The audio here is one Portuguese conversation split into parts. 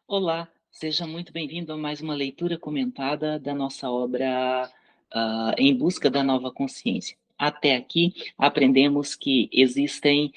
Olá, seja muito bem-vindo a mais uma leitura comentada da nossa obra Em Busca da Nova Consciência. Até aqui, aprendemos que existem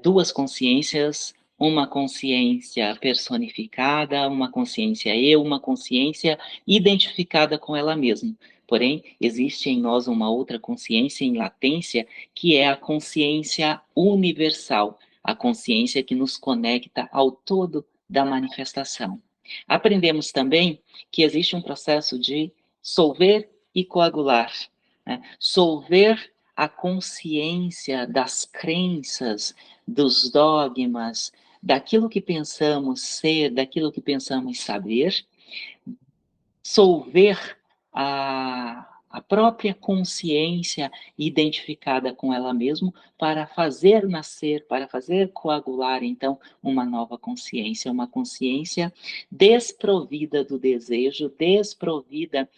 duas consciências, uma consciência personificada, uma consciência eu, uma consciência identificada com ela mesma. Porém, existe em nós uma outra consciência em latência, que é a consciência universal, a consciência que nos conecta ao todo da manifestação. Aprendemos também que existe um processo de solver e coagular, né? Solver a consciência das crenças, dos dogmas, daquilo que pensamos ser, daquilo que pensamos saber, solver a própria consciência identificada com ela mesma para fazer nascer, para fazer coagular, então, uma nova consciência, uma consciência desprovida do desejo, desprovida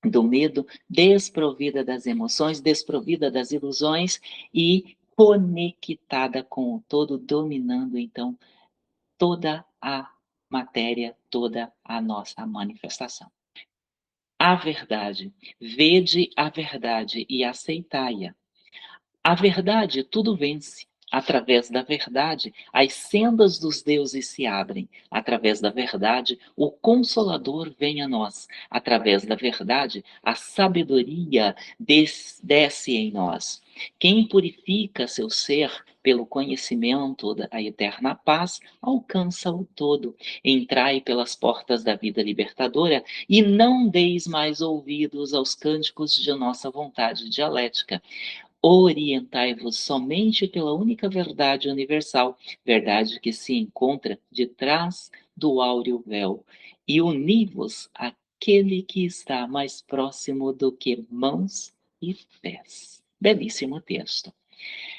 do medo, desprovida das emoções, desprovida das ilusões e conectada com o todo, dominando, então, toda a matéria, toda a nossa manifestação. A verdade. Vede a verdade e aceitai-a. A verdade tudo vence. Através da verdade, as sendas dos deuses se abrem. Através da verdade, o Consolador vem a nós. Através da verdade, a sabedoria desce em nós. Quem purifica seu ser pelo conhecimento da eterna paz, alcança o todo. Entrai pelas portas da vida libertadora e não deis mais ouvidos aos cânticos de nossa vontade dialética. Orientai-vos somente pela única verdade universal, verdade que se encontra detrás do áureo véu, e uni-vos àquele que está mais próximo do que mãos e pés. Belíssimo texto.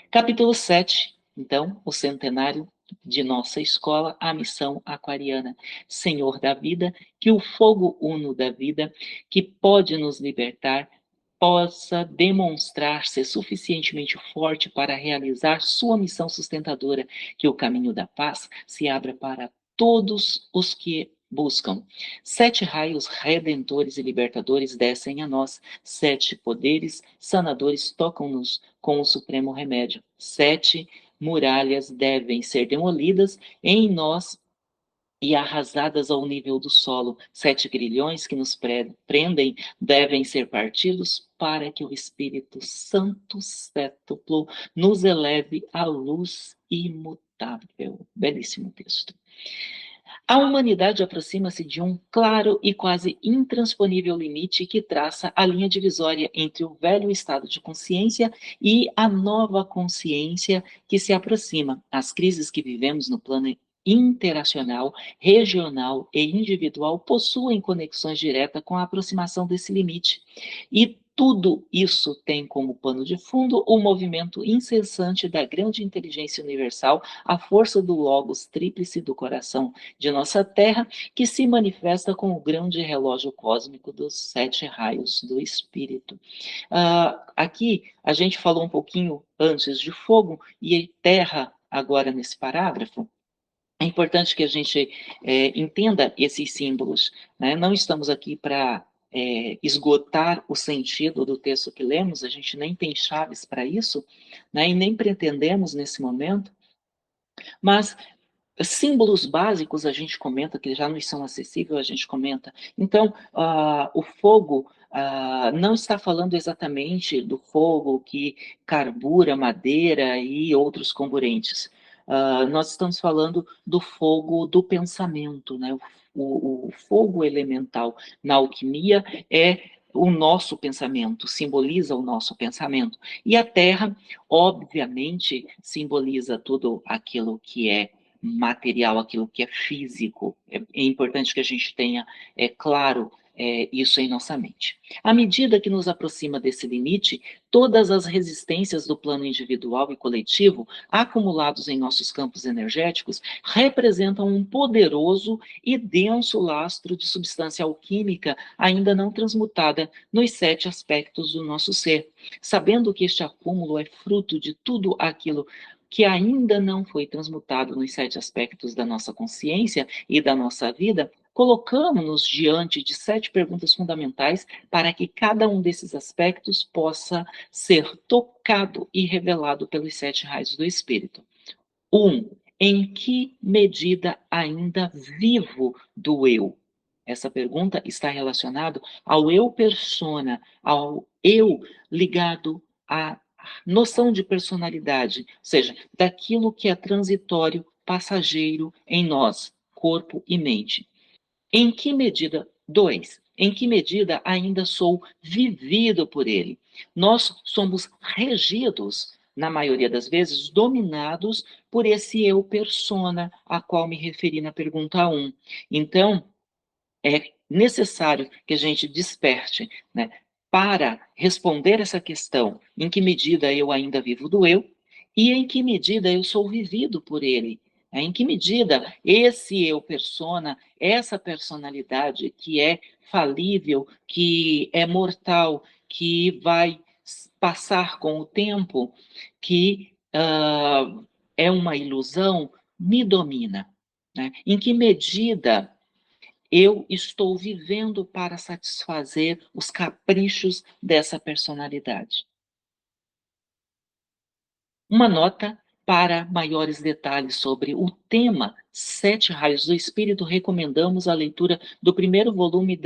Capítulo 7. Então, o centenário de nossa escola, a missão aquariana. Senhor da vida, que o fogo uno da vida, que pode nos libertar, possa demonstrar ser suficientemente forte para realizar sua missão sustentadora, que o caminho da paz se abra para todos os que buscam. 7 raios redentores e libertadores descem a nós, 7 poderes sanadores tocam-nos com o supremo remédio. 7 muralhas devem ser demolidas em nós e arrasadas ao nível do solo. 7 grilhões que nos prendem devem ser partidos para que o Espírito Santo sétuplo nos eleve à luz imutável. Belíssimo texto. A humanidade aproxima-se de um claro e quase intransponível limite que traça a linha divisória entre o velho estado de consciência e a nova consciência que se aproxima. As crises que vivemos no plano interacional, regional e individual possuem conexões diretas com a aproximação desse limite. E tudo isso tem como pano de fundo o movimento incessante da grande inteligência universal, a força do Logos tríplice do coração de nossa Terra, que se manifesta com o grande relógio cósmico dos 7 raios do Espírito. Aqui a gente falou um pouquinho antes de fogo e terra agora nesse parágrafo. É importante que a gente entenda esses símbolos, né? Não estamos aqui para esgotar o sentido do texto que lemos, a gente nem tem chaves para isso, né? E nem pretendemos nesse momento, mas símbolos básicos a gente comenta que já nos são acessíveis, a gente comenta. Então, o fogo não está falando exatamente do fogo que carbura madeira e outros comburentes. Nós estamos falando do fogo do pensamento, né? O fogo elemental na alquimia é o nosso pensamento, simboliza o nosso pensamento. E a terra, obviamente, simboliza tudo aquilo que é material, aquilo que é físico. É importante que a gente tenha claro isso em nossa mente. À medida que nos aproxima desse limite, todas as resistências do plano individual e coletivo, acumulados em nossos campos energéticos, representam um poderoso e denso lastro de substância alquímica ainda não transmutada nos 7 aspectos do nosso ser. Sabendo que este acúmulo é fruto de tudo aquilo que ainda não foi transmutado nos 7 aspectos da nossa consciência e da nossa vida, colocamos-nos diante de 7 perguntas fundamentais para que cada um desses aspectos possa ser tocado e revelado pelos 7 raios do Espírito. 1. Em que medida ainda vivo do eu? Essa pergunta está relacionada ao eu persona, ao eu ligado à noção de personalidade, ou seja, daquilo que é transitório, passageiro em nós, corpo e mente. Em que medida? 2. Em que medida ainda sou vivido por ele? Nós somos regidos, na maioria das vezes, dominados por esse eu persona, a qual me referi na pergunta 1. Então, é necessário que a gente desperte, né, para responder essa questão: em que medida eu ainda vivo do eu e em que medida eu sou vivido por ele? Em que medida esse eu persona, essa personalidade que é falível, que é mortal, que vai passar com o tempo, que é uma ilusão, me domina? Né? Em que medida eu estou vivendo para satisfazer os caprichos dessa personalidade? Uma nota para maiores detalhes sobre o tema 7 raios do Espírito, recomendamos a leitura do primeiro volume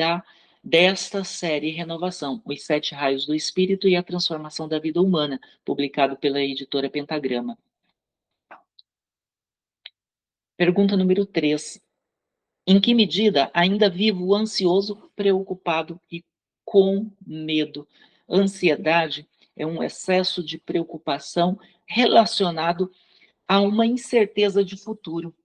desta série Renovação, Os 7 Raios do Espírito e a Transformação da Vida Humana, publicado pela editora Pentagrama. Pergunta número 3. Em que medida ainda vivo ansioso, preocupado e com medo? Ansiedade é um excesso de preocupação relacionado a uma incerteza de futuro.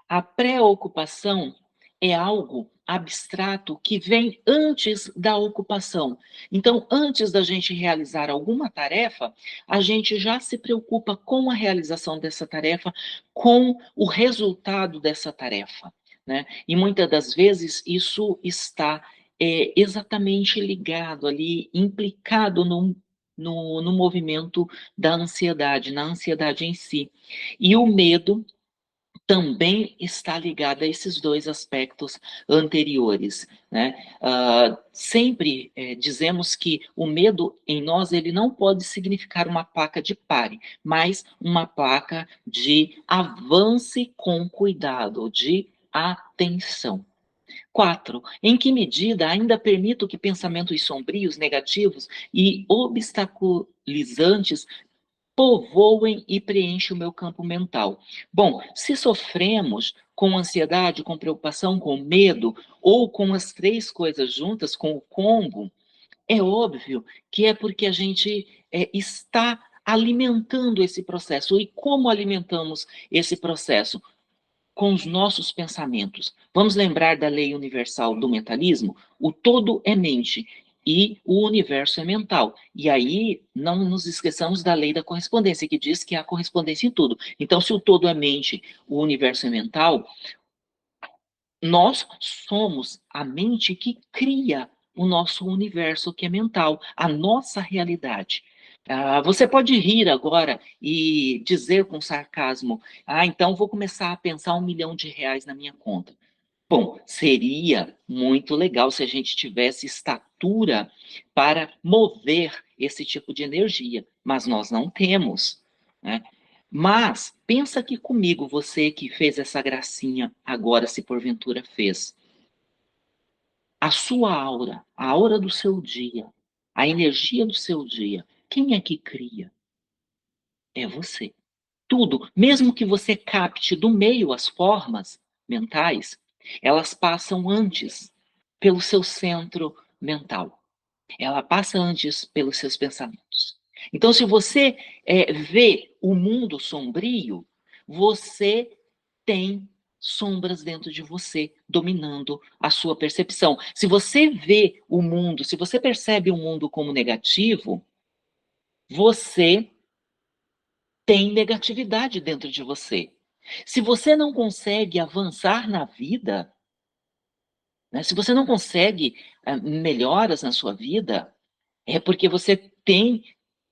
A preocupação é algo abstrato que vem antes da ocupação. Então, antes da gente realizar alguma tarefa, a gente já se preocupa com a realização dessa tarefa, com o resultado dessa tarefa, né? E muitas das vezes isso está exatamente ligado ali, implicado no movimento da ansiedade, na ansiedade em si. E o medo também está ligada a esses dois aspectos anteriores, né? Sempre dizemos que o medo em nós ele não pode significar uma placa de pare, mas uma placa de avance com cuidado, de atenção. 4. Em que medida ainda permito que pensamentos sombrios, negativos e obstaculizantes povoem e preenchem o meu campo mental? Bom, se sofremos com ansiedade, com preocupação, com medo, ou com as 3 coisas juntas, com o combo, é óbvio que é porque a gente está alimentando esse processo. E como alimentamos esse processo? Com os nossos pensamentos. Vamos lembrar da lei universal do mentalismo? O todo é mente e o universo é mental. E aí não nos esqueçamos da lei da correspondência, que diz que há correspondência em tudo. Então, se o todo é mente, o universo é mental, nós somos a mente que cria o nosso universo que é mental, a nossa realidade. Você pode rir agora e dizer com sarcasmo: então vou começar a pensar R$ 1 milhão na minha conta. Bom, seria muito legal se a gente tivesse estatura para mover esse tipo de energia, mas nós não temos, né? Mas pensa aqui comigo, você que fez essa gracinha agora, se porventura fez. A sua aura, a aura do seu dia, a energia do seu dia, quem é que cria? É você. Tudo, mesmo que você capte do meio as formas mentais, elas passam antes pelo seu centro mental. Ela passa antes pelos seus pensamentos. Então, se você vê o mundo sombrio, você tem sombras dentro de você dominando a sua percepção. Se você vê o mundo, se você percebe o mundo como negativo, você tem negatividade dentro de você. Se você não consegue avançar na vida, né? Se você não consegue melhoras na sua vida, é porque você tem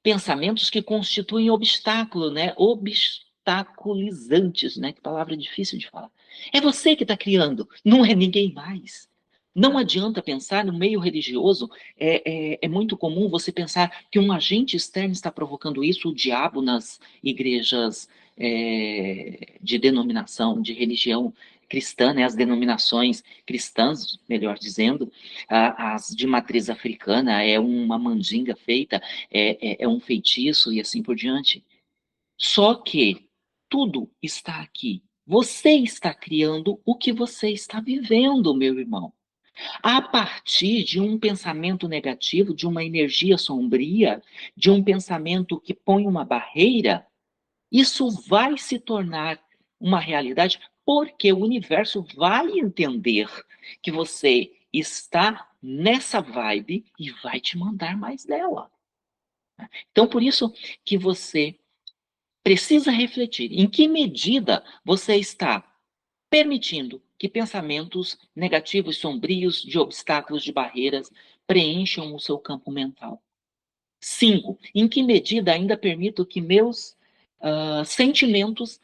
pensamentos que constituem obstáculo, né? Obstaculizantes, né? Que palavra difícil de falar. É você que está criando, não é ninguém mais. Não adianta pensar no meio religioso, é muito comum você pensar que um agente externo está provocando isso, o diabo nas igrejas de denominação, de religião cristã, né, as denominações cristãs, melhor dizendo, as de matriz africana, é uma mandinga feita, é um feitiço e assim por diante. Só que tudo está aqui. Você está criando o que você está vivendo, meu irmão. A partir de um pensamento negativo, de uma energia sombria, de um pensamento que põe uma barreira, isso vai se tornar uma realidade, porque o universo vai entender que você está nessa vibe e vai te mandar mais dela. Então, por isso que você precisa refletir em que medida você está permitindo que pensamentos negativos, sombrios, de obstáculos, de barreiras, preencham o seu campo mental. 5. Em que medida ainda permito que meus sentimentos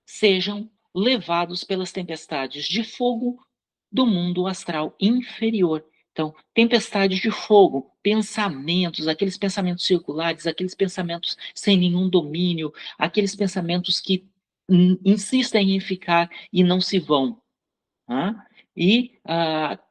sejam levados pelas tempestades de fogo do mundo astral inferior. Então, tempestades de fogo, pensamentos, aqueles pensamentos circulares, aqueles pensamentos sem nenhum domínio, aqueles pensamentos que insistem em ficar e não se vão. Né? E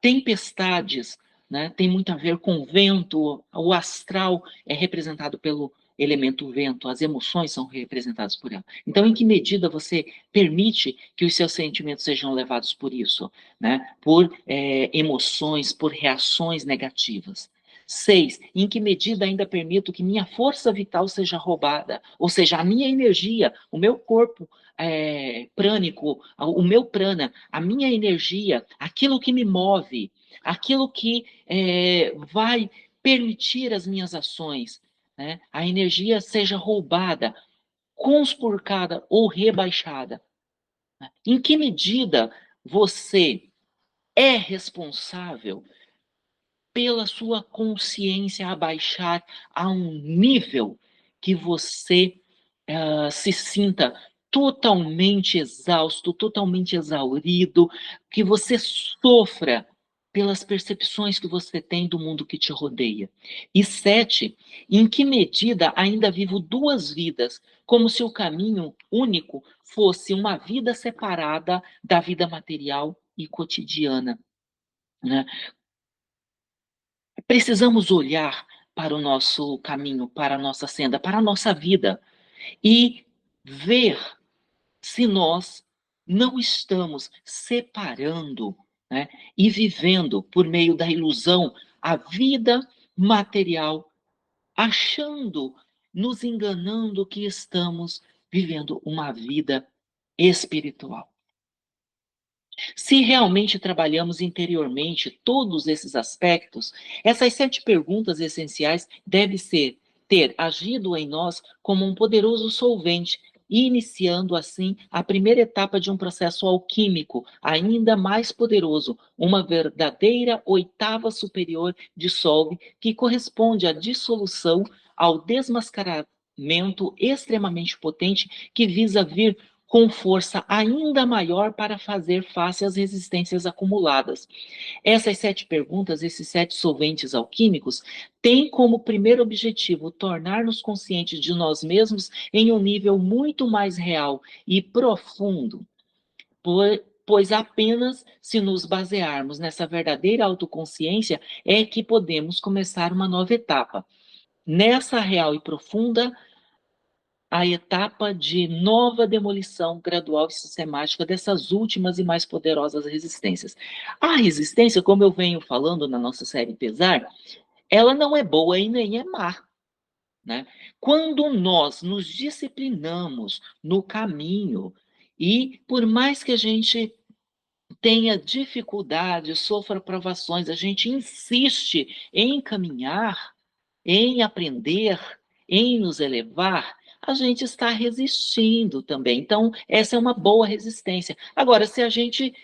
tempestades, né, tem muito a ver com vento, o astral é representado pelo elemento vento, as emoções são representadas por ela. Então, em que medida você permite que os seus sentimentos sejam levados por isso, né? Por emoções, por reações negativas? 6. Em que medida ainda permito que minha força vital seja roubada? Ou seja, a minha energia, o meu corpo prânico, o meu prana, a minha energia, aquilo que me move, aquilo que vai permitir as minhas ações, né? A energia seja roubada, conspurcada ou rebaixada. Né? Em que medida você é responsável pela sua consciência abaixar a um nível que você se sinta totalmente exausto, totalmente exaurido, que você sofra pelas percepções que você tem do mundo que te rodeia. E 7, em que medida ainda vivo duas vidas, como se o caminho único fosse uma vida separada da vida material e cotidiana, né? Precisamos olhar para o nosso caminho, para a nossa senda, para a nossa vida e ver se nós não estamos separando, né, e vivendo por meio da ilusão a vida material, achando, nos enganando que estamos vivendo uma vida espiritual. Se realmente trabalhamos interiormente todos esses aspectos, essas 7 perguntas essenciais devem ter agido em nós como um poderoso solvente, iniciando assim a primeira etapa de um processo alquímico ainda mais poderoso, uma verdadeira oitava superior dissolve, que corresponde à dissolução, ao desmascaramento extremamente potente que visa vir com força ainda maior para fazer face às resistências acumuladas. Essas 7 perguntas, esses 7 solventes alquímicos, têm como primeiro objetivo tornar-nos conscientes de nós mesmos em um nível muito mais real e profundo, pois apenas se nos basearmos nessa verdadeira autoconsciência é que podemos começar uma nova etapa. Nessa real e profunda a etapa de nova demolição gradual e sistemática dessas últimas e mais poderosas resistências. A resistência, como eu venho falando na nossa série Pesar, ela não é boa e nem é má. Né? Quando nós nos disciplinamos no caminho, e por mais que a gente tenha dificuldades, sofra provações, a gente insiste em caminhar, em aprender, em nos elevar, a gente está resistindo também. Então, essa é uma boa resistência. Agora, se a gente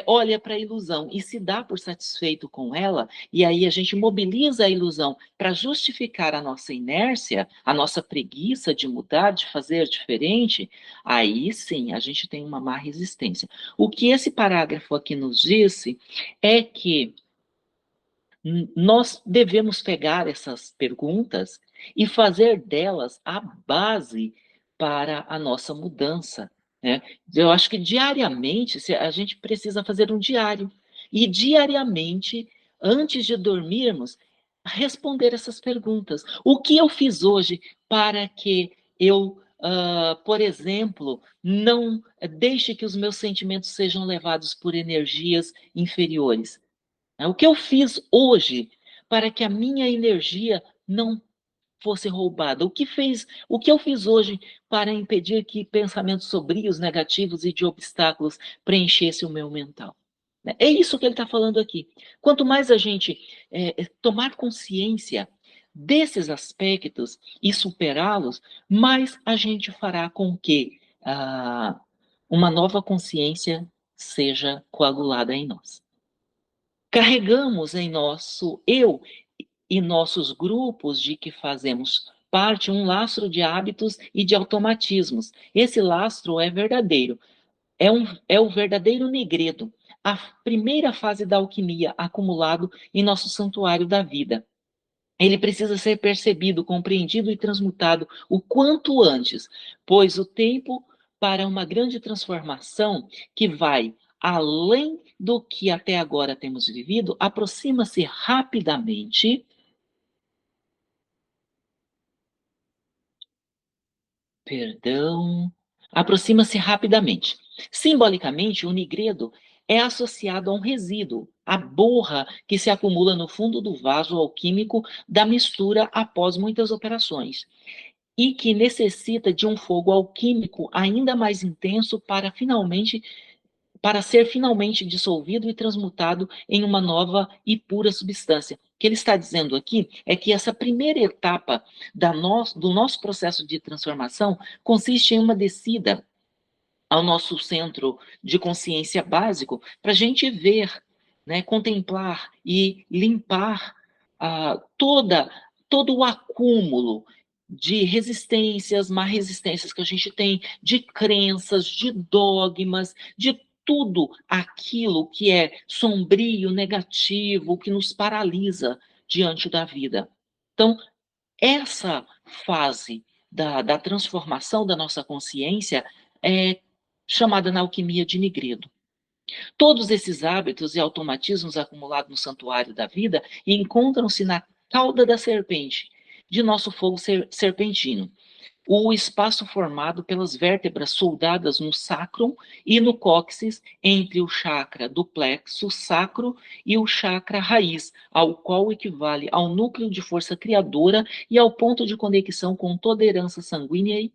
olha para a ilusão e se dá por satisfeito com ela, e aí a gente mobiliza a ilusão para justificar a nossa inércia, a nossa preguiça de mudar, de fazer diferente, aí sim a gente tem uma má resistência. O que esse parágrafo aqui nos disse é que nós devemos pegar essas perguntas e fazer delas a base para a nossa mudança, né? Eu acho que diariamente a gente precisa fazer um diário e diariamente, antes de dormirmos, responder essas perguntas. O que eu fiz hoje para que eu, por exemplo, não deixe que os meus sentimentos sejam levados por energias inferiores? O que eu fiz hoje para que a minha energia não fosse roubada? O que eu fiz hoje para impedir que pensamentos sombrios, negativos e de obstáculos preenchessem o meu mental? É isso que ele está falando aqui. Quanto mais a gente tomar consciência desses aspectos e superá-los, mais a gente fará com que uma nova consciência seja coagulada em nós. Carregamos em nosso eu e nossos grupos de que fazemos parte um lastro de hábitos e de automatismos. Esse lastro é verdadeiro, é o verdadeiro negredo, a primeira fase da alquimia acumulado em nosso santuário da vida. Ele precisa ser percebido, compreendido e transmutado o quanto antes, pois o tempo para uma grande transformação que vai além do que até agora temos vivido aproxima-se rapidamente. Perdão. Aproxima-se rapidamente. Simbolicamente, o nigredo é associado a um resíduo, a borra que se acumula no fundo do vaso alquímico da mistura após muitas operações, e que necessita de um fogo alquímico ainda mais intenso para ser finalmente dissolvido e transmutado em uma nova e pura substância. O que ele está dizendo aqui é que essa primeira etapa do nosso processo de transformação consiste em uma descida ao nosso centro de consciência básico para a gente ver, né, contemplar e limpar todo o acúmulo de resistências, má resistências que a gente tem, de crenças, de dogmas, de tudo aquilo que é sombrio, negativo, que nos paralisa diante da vida. Então, essa fase da transformação da nossa consciência é chamada na alquimia de nigredo. Todos esses hábitos e automatismos acumulados no santuário da vida encontram-se na cauda da serpente, de nosso fogo serpentino, o espaço formado pelas vértebras soldadas no sacrum e no cóccix, entre o chakra do plexo sacro e o chakra raiz, ao qual equivale ao núcleo de força criadora e ao ponto de conexão com toda a herança sanguínea e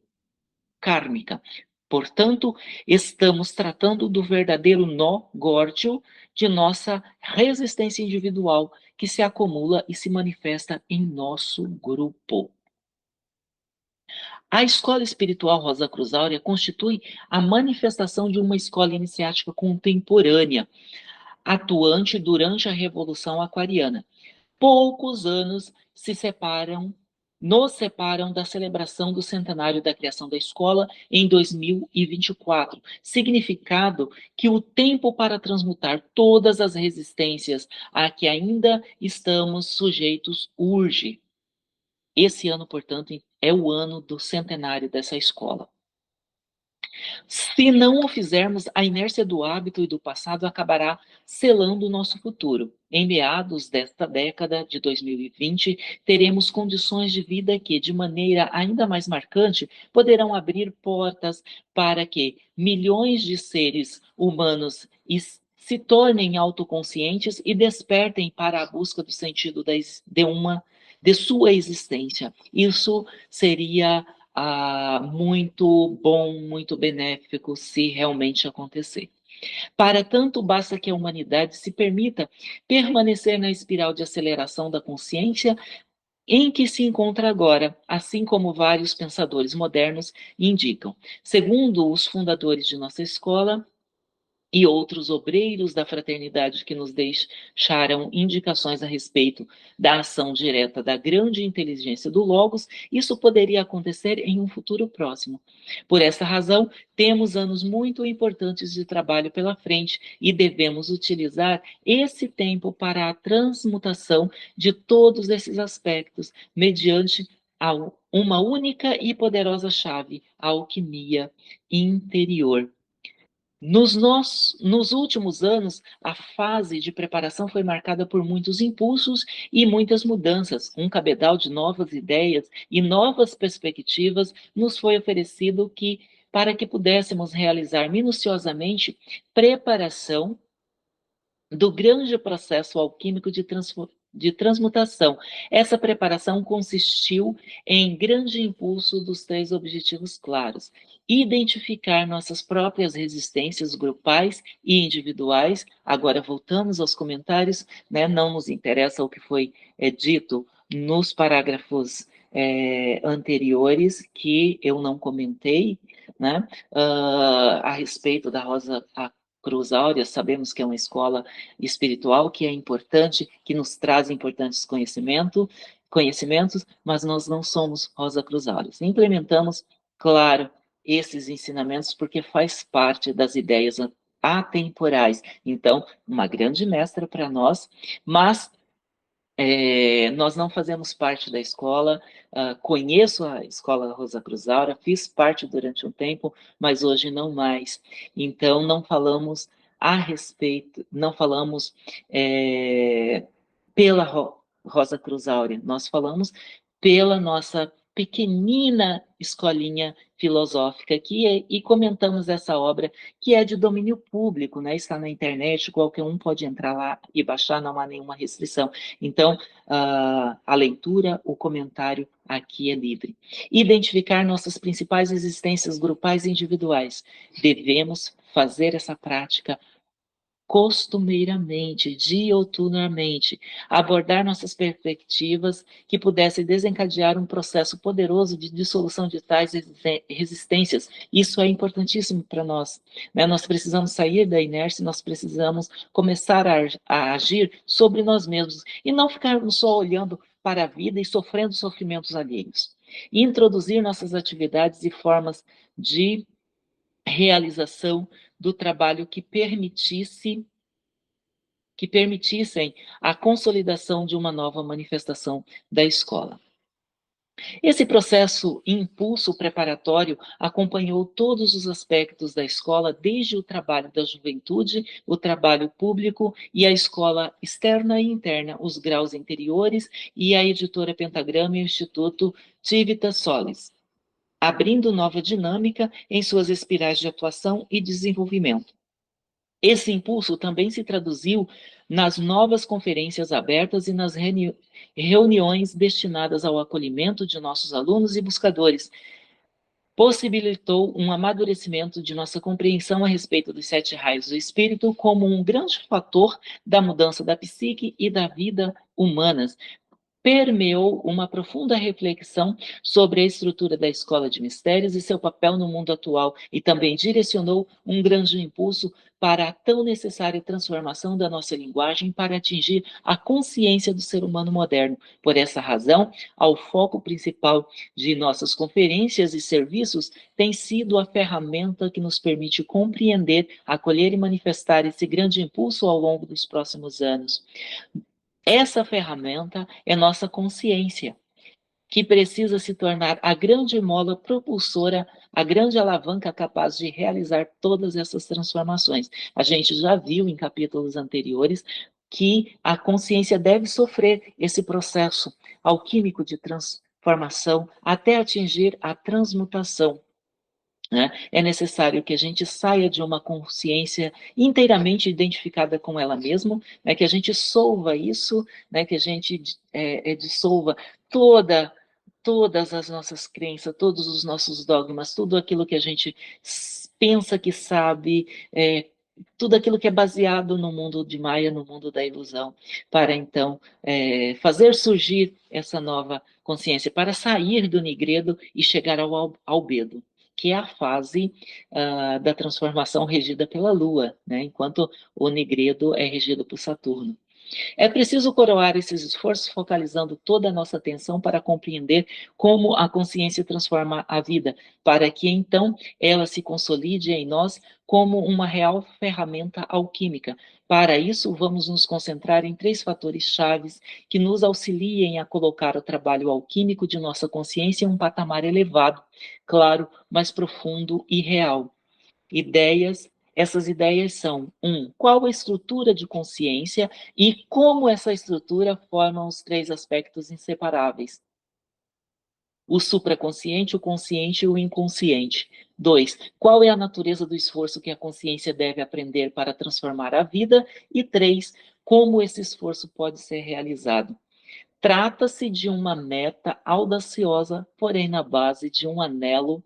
kármica. Portanto, estamos tratando do verdadeiro nó górdio de nossa resistência individual, que se acumula e se manifesta em nosso grupo. A escola espiritual Rosa Cruz Áurea constitui a manifestação de uma escola iniciática contemporânea, atuante durante a Revolução Aquariana. Poucos anos nos separam da celebração do centenário da criação da escola em 2024, significado que o tempo para transmutar todas as resistências a que ainda estamos sujeitos urge. Esse ano, portanto, é o ano do centenário dessa escola. Se não o fizermos, a inércia do hábito e do passado acabará selando o nosso futuro. Em meados desta década de 2020, teremos condições de vida que, de maneira ainda mais marcante, poderão abrir portas para que milhões de seres humanos se tornem autoconscientes e despertem para a busca do sentido de sua existência. Isso seria muito bom, muito benéfico, se realmente acontecer. Para tanto, basta que a humanidade se permita permanecer na espiral de aceleração da consciência em que se encontra agora, assim como vários pensadores modernos indicam. Segundo os fundadores de nossa escola, e outros obreiros da fraternidade que nos deixaram indicações a respeito da ação direta da grande inteligência do Logos, isso poderia acontecer em um futuro próximo. Por essa razão, temos anos muito importantes de trabalho pela frente e devemos utilizar esse tempo para a transmutação de todos esses aspectos, mediante uma única e poderosa chave, a alquimia interior. Nos últimos anos, a fase de preparação foi marcada por muitos impulsos e muitas mudanças. Um cabedal de novas ideias e novas perspectivas nos foi oferecido para que pudéssemos realizar minuciosamente preparação do grande processo alquímico de transmutação. Essa preparação consistiu em grande impulso dos três objetivos claros: identificar nossas próprias resistências grupais e individuais. Agora voltamos aos comentários, né? Não nos interessa o que foi dito nos parágrafos anteriores, que eu não comentei, né? A respeito da Rosa Cruz Áurea. Sabemos que é uma escola espiritual que é importante, que nos traz importantes conhecimentos, mas nós não somos Rosa Cruz Áurea. Implementamos, claro, esses ensinamentos porque faz parte das ideias atemporais. Então, uma grande mestra para nós, mas nós não fazemos parte da escola. Conheço a escola Rosa Cruz Aura, fiz parte durante um tempo, mas hoje não mais. Então, não falamos a respeito, não falamos pela Rosa Cruz Áurea, nós falamos pela nossa pequenina escolinha filosófica aqui e comentamos essa obra que é de domínio público, né? Está na internet, qualquer um pode entrar lá e baixar, não há nenhuma restrição. Então, a leitura, o comentário aqui é livre. Identificar nossas principais existências grupais e individuais. Devemos fazer essa prática costumeiramente, dioturnamente, abordar nossas perspectivas que pudessem desencadear um processo poderoso de dissolução de tais resistências. Isso é importantíssimo para nós, né? Nós precisamos sair da inércia, nós precisamos começar a agir sobre nós mesmos e não ficarmos só olhando para a vida e sofrendo sofrimentos alheios. E introduzir nossas atividades e formas de realização do trabalho que permitissem a consolidação de uma nova manifestação da escola. Esse processo impulso preparatório acompanhou todos os aspectos da escola, desde o trabalho da juventude, o trabalho público e a escola externa e interna, os graus interiores e a editora Pentagrama e o Instituto Civitas Solis, abrindo nova dinâmica em suas espirais de atuação e desenvolvimento. Esse impulso também se traduziu nas novas conferências abertas e nas reuniões destinadas ao acolhimento de nossos alunos e buscadores. Possibilitou um amadurecimento de nossa compreensão a respeito dos 7 raios do espírito como um grande fator da mudança da psique e da vida humanas. Permeou uma profunda reflexão sobre a estrutura da escola de mistérios e seu papel no mundo atual, e também direcionou um grande impulso para a tão necessária transformação da nossa linguagem para atingir a consciência do ser humano moderno. Por essa razão, ao foco principal de nossas conferências e serviços tem sido a ferramenta que nos permite compreender, acolher e manifestar esse grande impulso ao longo dos próximos anos. Essa ferramenta é nossa consciência, que precisa se tornar a grande mola propulsora, a grande alavanca capaz de realizar todas essas transformações. A gente já viu em capítulos anteriores que a consciência deve sofrer esse processo alquímico de transformação até atingir a transmutação, né? É necessário que a gente saia de uma consciência inteiramente identificada com ela mesma, né? Que a gente solva isso, né? Que a gente dissolva todas as nossas crenças, todos os nossos dogmas, tudo aquilo que a gente pensa que sabe, tudo aquilo que é baseado no mundo de Maia, no mundo da ilusão, para então fazer surgir essa nova consciência, para sair do nigredo e chegar ao albedo. que é a fase da transformação regida pela Lua, né? Enquanto o Nigredo é regido por Saturno. É preciso coroar esses esforços focalizando toda a nossa atenção para compreender como a consciência transforma a vida, para que então ela se consolide em nós como uma real ferramenta alquímica. Para isso, vamos nos concentrar em três fatores chaves que nos auxiliem a colocar o trabalho alquímico de nossa consciência em um patamar elevado, claro, mais profundo e real. Essas ideias são: qual a estrutura de consciência e como essa estrutura forma os três aspectos inseparáveis: o supraconsciente, o consciente e o inconsciente. 2, qual é a natureza do esforço que a consciência deve aprender para transformar a vida? E 3, como esse esforço pode ser realizado? Trata-se de uma meta audaciosa, porém na base de um anelo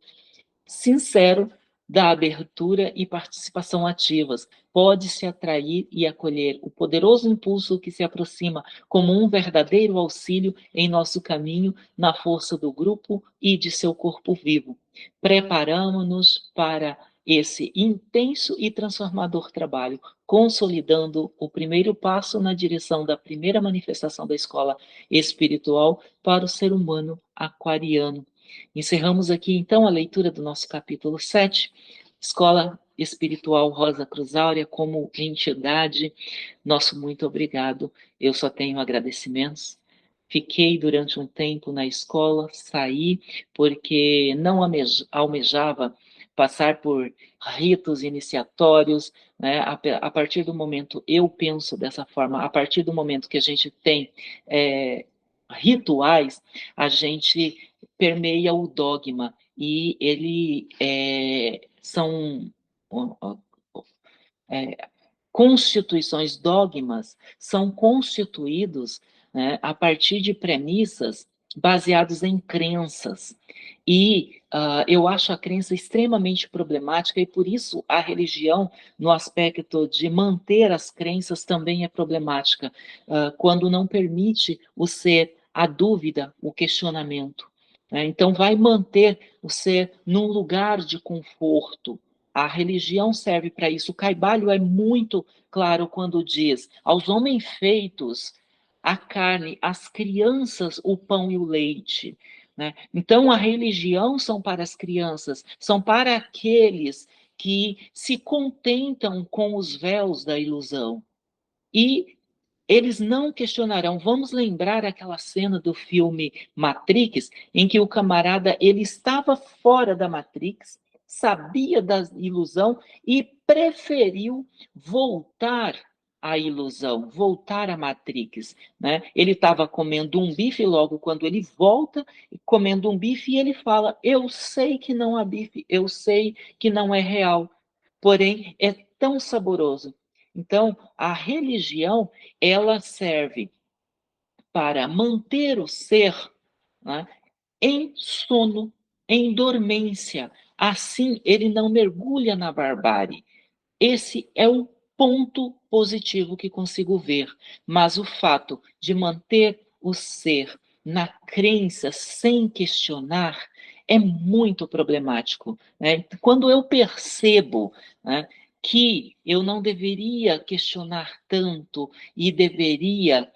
sincero da abertura e participação ativas. Pode-se atrair e acolher o poderoso impulso que se aproxima como um verdadeiro auxílio em nosso caminho na força do grupo e de seu corpo vivo. Preparamos-nos para esse intenso e transformador trabalho, consolidando o primeiro passo na direção da primeira manifestação da escola espiritual para o ser humano aquariano. Encerramos aqui, então, a leitura do nosso capítulo 7, Escola Espiritual Rosa Cruz Áurea como entidade. Nosso muito obrigado. Eu só tenho agradecimentos. Fiquei durante um tempo na escola, saí porque não almejava passar por ritos iniciatórios, né? A partir do momento, eu penso dessa forma, a partir do momento que a gente tem rituais, a gente permeia o dogma e ele são é, constituições, dogmas, são constituídos, né, a partir de premissas baseadas em crenças. E eu acho a crença extremamente problemática e por isso a religião, no aspecto de manter as crenças, também é problemática, quando não permite o ser, a dúvida, o questionamento. Né? Então, vai manter o ser num lugar de conforto. A religião serve para isso. O Caibalho é muito claro quando diz: aos homens feitos a carne, às crianças o pão e o leite. Né? Então, a religião são para as crianças, são para aqueles que se contentam com os véus da ilusão. E eles não questionarão. Vamos lembrar aquela cena do filme Matrix, em que o camarada ele estava fora da Matrix, sabia da ilusão e preferiu voltar à ilusão, voltar à Matrix. Né? Ele estava comendo um bife, logo quando ele volta, comendo um bife, e ele fala: eu sei que não há bife, eu sei que não é real, porém é tão saboroso. Então, a religião, ela serve para manter o ser, né, em sono, em dormência. Assim, ele não mergulha na barbárie. Esse é o ponto positivo que consigo ver. Mas o fato de manter o ser na crença sem questionar é muito problemático. Né? Quando eu percebo, né, que eu não deveria questionar tanto e deveria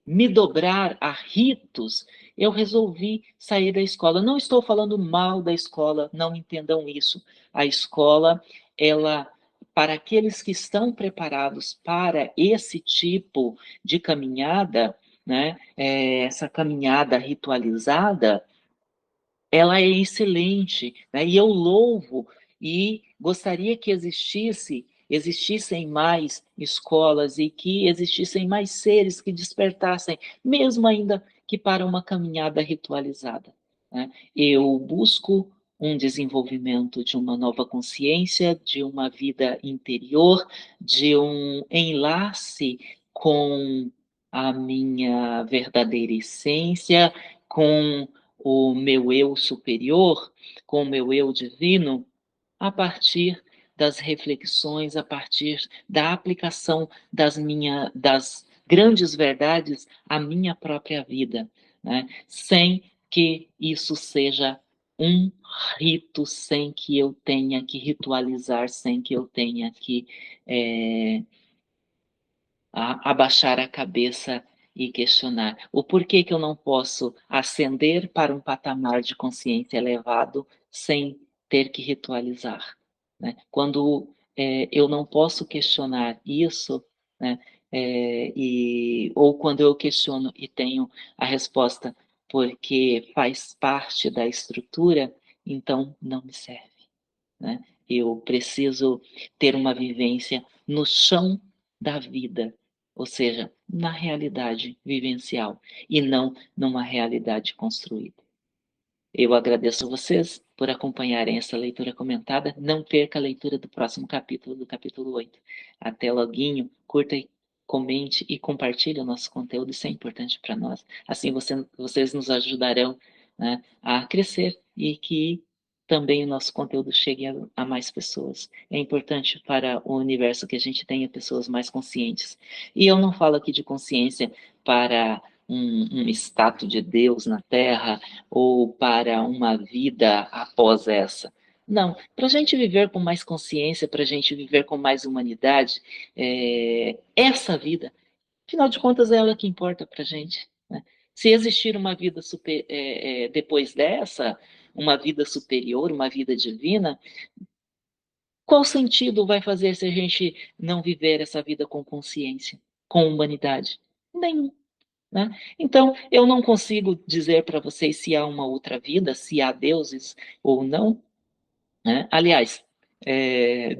me dobrar a ritos, eu resolvi sair da escola. Não estou falando mal da escola, não entendam isso. A escola, ela, para aqueles que estão preparados para esse tipo de caminhada, né, essa caminhada ritualizada, ela é excelente, né? E eu louvo e gostaria que existissem mais escolas e que existissem mais seres que despertassem, mesmo ainda que para uma caminhada ritualizada. Né? Eu busco um desenvolvimento de uma nova consciência, de uma vida interior, de um enlace com a minha verdadeira essência, com o meu eu superior, com o meu eu divino, a partir das reflexões, a partir da aplicação das grandes verdades à minha própria vida, né? Sem que isso seja um rito sem que eu tenha que ritualizar, sem que eu tenha que abaixar a cabeça e questionar. O porquê que eu não posso ascender para um patamar de consciência elevado sem ter que ritualizar, né? Quando eu não posso questionar isso, né, ou quando eu questiono e tenho a resposta porque faz parte da estrutura, então não me serve, né? Eu preciso ter uma vivência no chão da vida, ou seja, na realidade vivencial e não numa realidade construída. Eu agradeço a vocês por acompanharem essa leitura comentada. Não perca a leitura do próximo capítulo, do capítulo 8. Até loguinho, curta, comente e compartilhe o nosso conteúdo, isso é importante para nós. Assim vocês nos ajudarão, né, a crescer e que também o nosso conteúdo chegue a mais pessoas. É importante para o universo que a gente tenha pessoas mais conscientes. E eu não falo aqui de consciência para um status de Deus na Terra, ou para uma vida após essa. Não, para a gente viver com mais consciência, para a gente viver com mais humanidade, essa vida, afinal de contas, é ela que importa para a gente, né? Se existir uma vida depois dessa, uma vida superior, uma vida divina, qual sentido vai fazer se a gente não viver essa vida com consciência, com humanidade? Nenhum. Né? Então, eu não consigo dizer para vocês se há uma outra vida, se há deuses ou não, né? Aliás,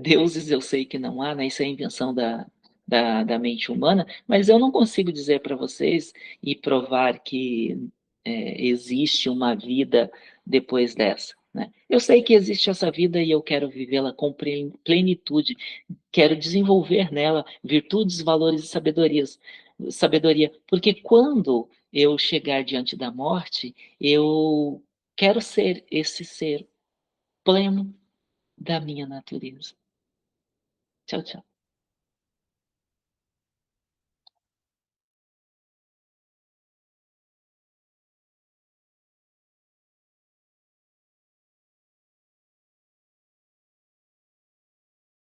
deuses eu sei que não há, né? Isso é invenção da mente humana, mas eu não consigo dizer para vocês e provar que existe uma vida depois dessa. Né? Eu sei que existe essa vida e eu quero vivê-la com plenitude, quero desenvolver nela virtudes, valores e sabedoria, porque quando eu chegar diante da morte, eu quero ser esse ser pleno da minha natureza. Tchau, tchau.